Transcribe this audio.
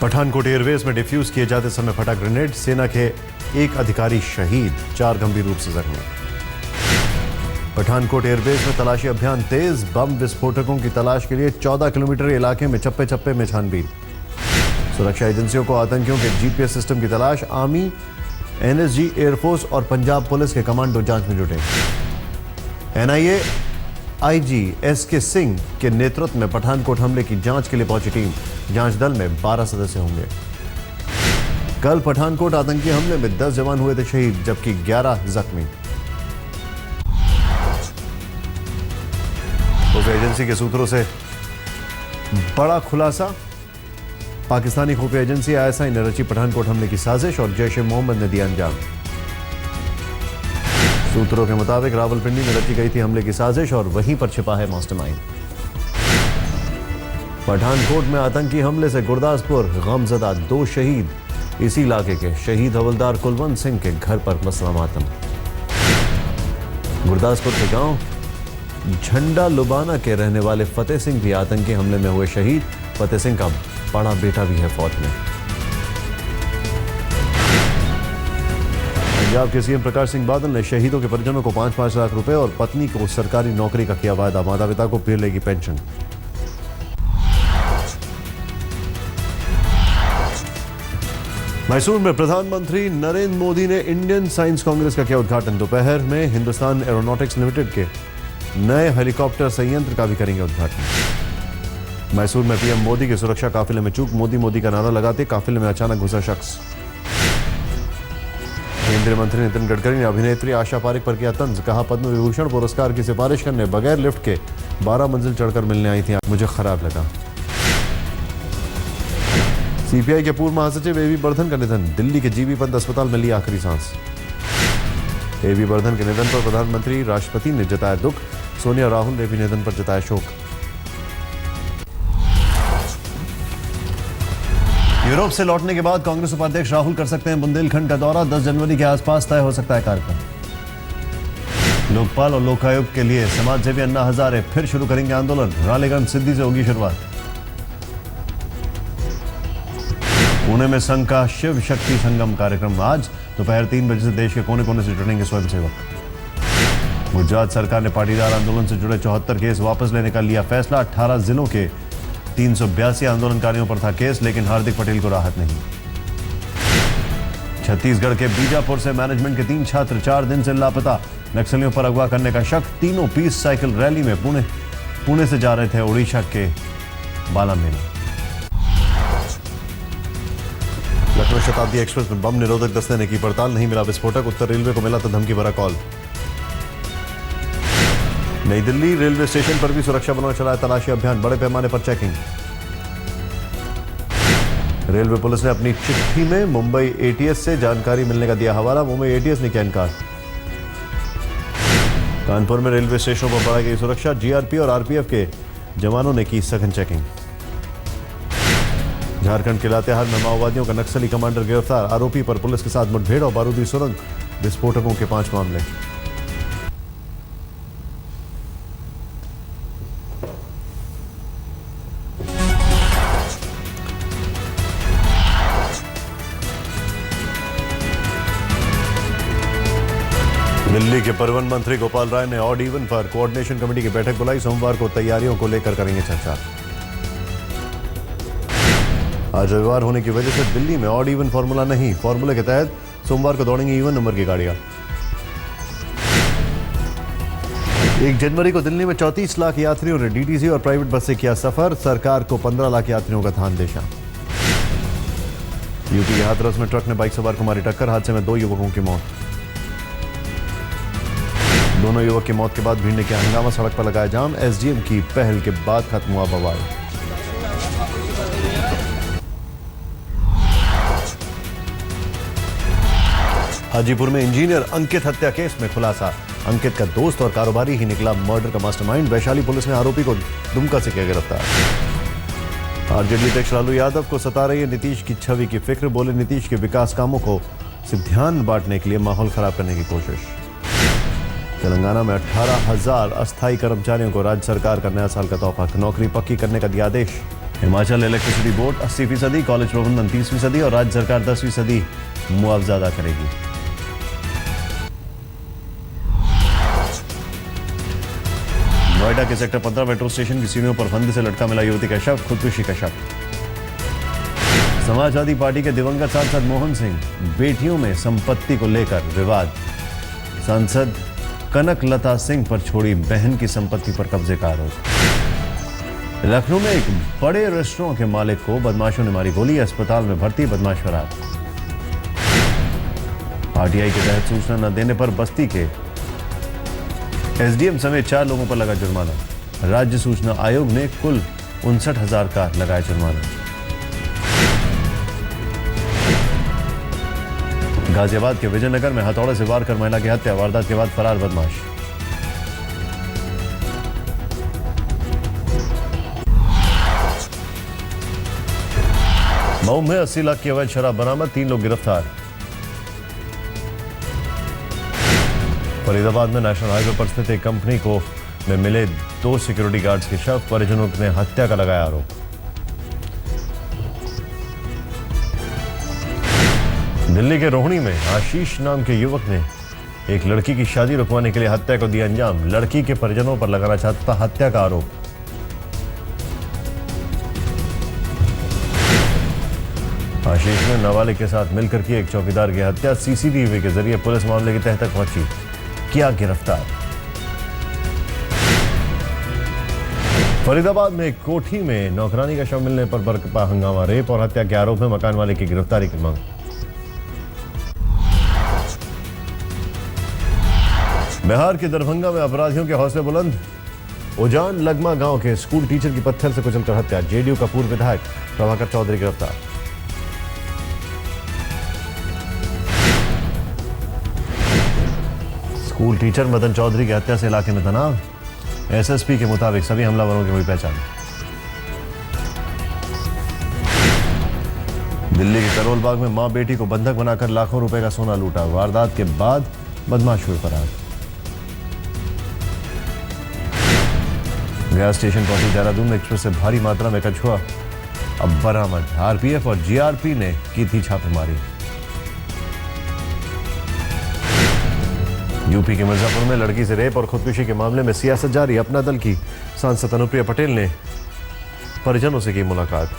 Pathankot Airways में diffuse किए जाते समय फटा ग्रेनेड, सेना के एक अधिकारी शहीद, 4 गंभीर रूप से जख्मी। पठानकोट एयरवेज में तलाशी अभियान तेज, बम विस्फोटकों की तलाश के लिए 14 किलोमीटर इलाके में चप्पे चप्पे में छानबीन। सुरक्षा एजेंसियों को आतंकियों के जीपीएस सिस्टम की तलाश, आर्मी, एनएसजी, एयरफोर्स और पंजाब पुलिस के कमांडो जांच में जुटे। एनआईए आईजी एसके सिंह के नेतृत्व में पठानकोट हमले की जांच के लिए पहुंची टीम। जांच दल में 12 सदस्य होंगे। कल पठानकोट आतंकी हमले में 10 जवान हुए थे शहीद, जबकि 11 जख्मी। खुफिया एजेंसी के सूत्रों से बड़ा खुलासा, पाकिस्तानी खुफिया एजेंसी आईएसआई ने रची पठानकोट हमले की साजिश और जैश ए मोहम्मद ने दिया अंजाम। सूत्रों के मुताबिक रावलपिंडी में रची गई थी हमले की साजिश और वहीं पर छिपा है मास्टरमाइंड। पठानकोट में आतंकी हमले से गुरदासपुर गमजदा, 2 शहीद। इसी इलाके के शहीद हवलदार कुलवंत सिंह के घर पर मसला मातम। गुरदासपुर के गांव झंडा लुबाना के रहने वाले फतेह सिंह भी आतंकी हमले में हुए शहीद। फतेह सिंह का बड़ा बेटा भी है फौज में। पंजाब के सीएम प्रकाश सिंह बादल ने शहीदों के परिजनों को 5-5 लाख रुपए और पत्नी को सरकारी नौकरी का किया वायदा। माता पिता को फिर लेगी पेंशन। मैसूर में प्रधानमंत्री नरेंद्र मोदी ने इंडियन साइंस कांग्रेस का किया उद्घाटन। दोपहर में हिंदुस्तान एरोनॉटिक्स लिमिटेड के नए हेलीकॉप्टर संयंत्र का भी करेंगे उद्घाटन। मैसूर में पीएम मोदी के सुरक्षा काफिले में चूक, मोदी मोदी का नारा लगाते काफिले में अचानक घुसा शख्स। केंद्रीय मंत्री नितिन गडकरी ने अभिनेत्री आशा पारेख पर किया तंज, कहा पद्म विभूषण पुरस्कार की सिफारिश करने बगैर लिफ्ट के 12 मंजिल चढ़कर मिलने आई थी, मुझे खराब लगा। सीपीआई के पूर्व महासचिव एवी बर्धन का निधन, दिल्ली के जीबी पंत अस्पताल में ली आखिरी सांस। एवी बर्धन के निधन पर प्रधानमंत्री, राष्ट्रपति ने जताया दुख, सोनिया राहुल ने भी निधन पर जताया शोक। यूरोप से लौटने के बाद कांग्रेस उपाध्यक्ष राहुल कर सकते हैं बुंदेलखंड का दौरा। 10 जनवरी के आसपास तय हो सकता है कार्यक्रम। लोकपाल और लोकायुक्त के लिए समाजसेवी अन्ना हजारे फिर शुरू करेंगे आंदोलन। रालेगंज सिद्धि से होगी शुरुआत। पुणे में संघ का शिव शक्ति संगम कार्यक्रम आज दोपहर 3 बजे से देश के कोने कोने से जुटेंगे स्वयंसेवक। गुजरात सरकार ने पाटीदार आंदोलन से जुड़े 74 केस वापस लेने का लिया फैसला। 18 जिलों के 382 आंदोलनकारियों पर था केस, लेकिन हार्दिक पटेल को राहत नहीं। छत्तीसगढ़ के बीजापुर से मैनेजमेंट के 3 छात्र 4 दिन से लापता, नक्सलियों पर अगवा करने का शक। तीनों पीस साइकिल रैली में पुणे से जा रहे थे ओडिशा के बालामेला। लखनऊ शताब्दी एक्सप्रेस में बम निरोधक दस्ते ने की पड़ताल, नहीं मिला विस्फोटक। उत्तर रेलवे को मिला था धमकी भरा कॉल। नई दिल्ली रेलवे स्टेशन पर भी सुरक्षा बलों ने चलाया तलाशी अभियान, बड़े पैमाने पर चेकिंग। रेलवे पुलिस ने अपनी चिट्ठी में मुंबई एटीएस से जानकारी मिलने का दिया हवाला, मुंबई एटीएस ने किया इनकार। कानपुर में रेलवे स्टेशनों पर बढ़ाई गई सुरक्षा, जीआरपी और आरपीएफ के जवानों ने की सघन चेकिंग। झारखंड के लातेहार में माओवादियों का नक्सली कमांडर गिरफ्तार, आरोपी पर पुलिस के साथ मुठभेड़ और बारूदी सुरंग, विस्फोटकों के 5 मामले। दिल्ली के परिवहन मंत्री गोपाल राय ने ऑड इवन पर कोऑर्डिनेशन कमेटी की बैठक बुलाई। सोमवार को तैयारियों को लेकर करेंगे चर्चा। आज रविवार होने की वजह से दिल्ली में ऑड इवन फॉर्मूला नहीं, फॉर्मूले के तहत सोमवार को दौड़ेंगी इवन नंबर की गाड़ियां। 1 जनवरी को दिल्ली में 34 लाख यात्रियों ने डीटीसी और प्राइवेट बस से किया सफर। सरकार को 15 लाख यात्रियों का था अंदेशा। यूपी के हाथरस में ट्रक ने बाइक सवार को मारी टक्कर, हादसे में 2 युवकों की मौत। दोनों युवक की मौत के बाद भीड़ ने किया हंगामा, सड़क पर लगाया जाम। एसडीएम की पहल के बाद खत्म हुआ बवाल। हाजीपुर में इंजीनियर अंकित हत्या केस में खुलासा, अंकित का दोस्त और कारोबारी ही निकला मर्डर का मास्टरमाइंड। वैशाली पुलिस ने आरोपी को दुमका से किया गिरफ्तार। आरजेडी अध्यक्ष लालू यादव को सता रही है नीतीश की छवि की फिक्र, बोले नीतीश के विकास कामों को से ध्यान बांटने के लिए माहौल खराब करने की कोशिश। तेलंगाना में 18,000 अस्थायी कर्मचारियों को राज्य सरकार का नया साल का तोहफा, नौकरी पक्की करने का दिया आदेश। हिमाचल इलेक्ट्रिसिटी बोर्ड 80%, कॉलेज प्रबंधन 30% और राज्य सरकार 10% मुआवजा अदा करेगी। नोएडा के सेक्टर 15 मेट्रो स्टेशन की सीढ़ियों पर फंदे से लटका मिला युवती का शव, खुदकुशी का शव। समाजवादी पार्टी के दिवंगत सांसद मोहन सिंह, बेटियों में संपत्ति को लेकर विवाद। सांसद कनक लता सिंह पर छोड़ी बहन की संपत्ति पर कब्जे का आरोप। लखनऊ में एक बड़े रेस्टोरेंट के मालिक को बदमाशों ने मारी गोली, अस्पताल में भर्ती, बदमाश फरार। आरटीआई के तहत सूचना न देने पर बस्ती के एसडीएम समेत 4 लोगों पर लगा जुर्माना। राज्य सूचना आयोग ने कुल 59,000 का लगाया जुर्माना। गाजियाबाद के विजयनगर में हथौड़े से वार कर महिला की हत्या, वारदात के बाद फरार बदमाश। मऊ में 80 लाख की अवैध शराब बरामद, 3 लोग गिरफ्तार। फरीदाबाद में नेशनल हाईवे पर स्थित एक कंपनी को में मिले 2 सिक्योरिटी गार्ड्स के शव, परिजनों ने हत्या का लगाया आरोप। दिल्ली के रोहिणी में आशीष नाम के युवक ने एक लड़की की शादी रुकवाने के लिए हत्या को दिया अंजाम, लड़की के परिजनों पर लगाना चाहता था हत्या का आरोप। आशीष ने नाबालिग के साथ मिलकर की एक चौकीदार की हत्या, सीसीटीवी के जरिए पुलिस मामले की तह तक पहुंची, किया गिरफ्तार। फरीदाबाद में एक कोठी में नौकरानी का शव मिलने पर बरकपा हंगामा, रेप और हत्या के आरोप में मकान वाले की गिरफ्तारी की मांग। बिहार के दरभंगा में अपराधियों के हौसले बुलंद, उजान लगमा गांव के स्कूल टीचर की पत्थर से कुचलकर हत्या, जेडीयू का पूर्व विधायक प्रभाकर चौधरी गिरफ्तार। स्कूल टीचर मदन चौधरी की हत्या से इलाके में तनाव, एसएसपी के मुताबिक सभी हमलावरों की हुई पहचान। दिल्ली के करोल बाग में मां बेटी को बंधक बनाकर लाखों रुपए का सोना लूटा, वारदात के बाद बदमाश हुए फरार। गया स्टेशन पहुंची देहरादून एक्सप्रेस से भारी मात्रा में कछुआ अब बरामद, आरपीएफ और जीआरपी ने की थी छापेमारी। यूपी के मिर्जापुर में लड़की से रेप और खुदकुशी के मामले में सियासत जारी, अपना दल की सांसद अनुप्रिया पटेल ने परिजनों से की मुलाकात।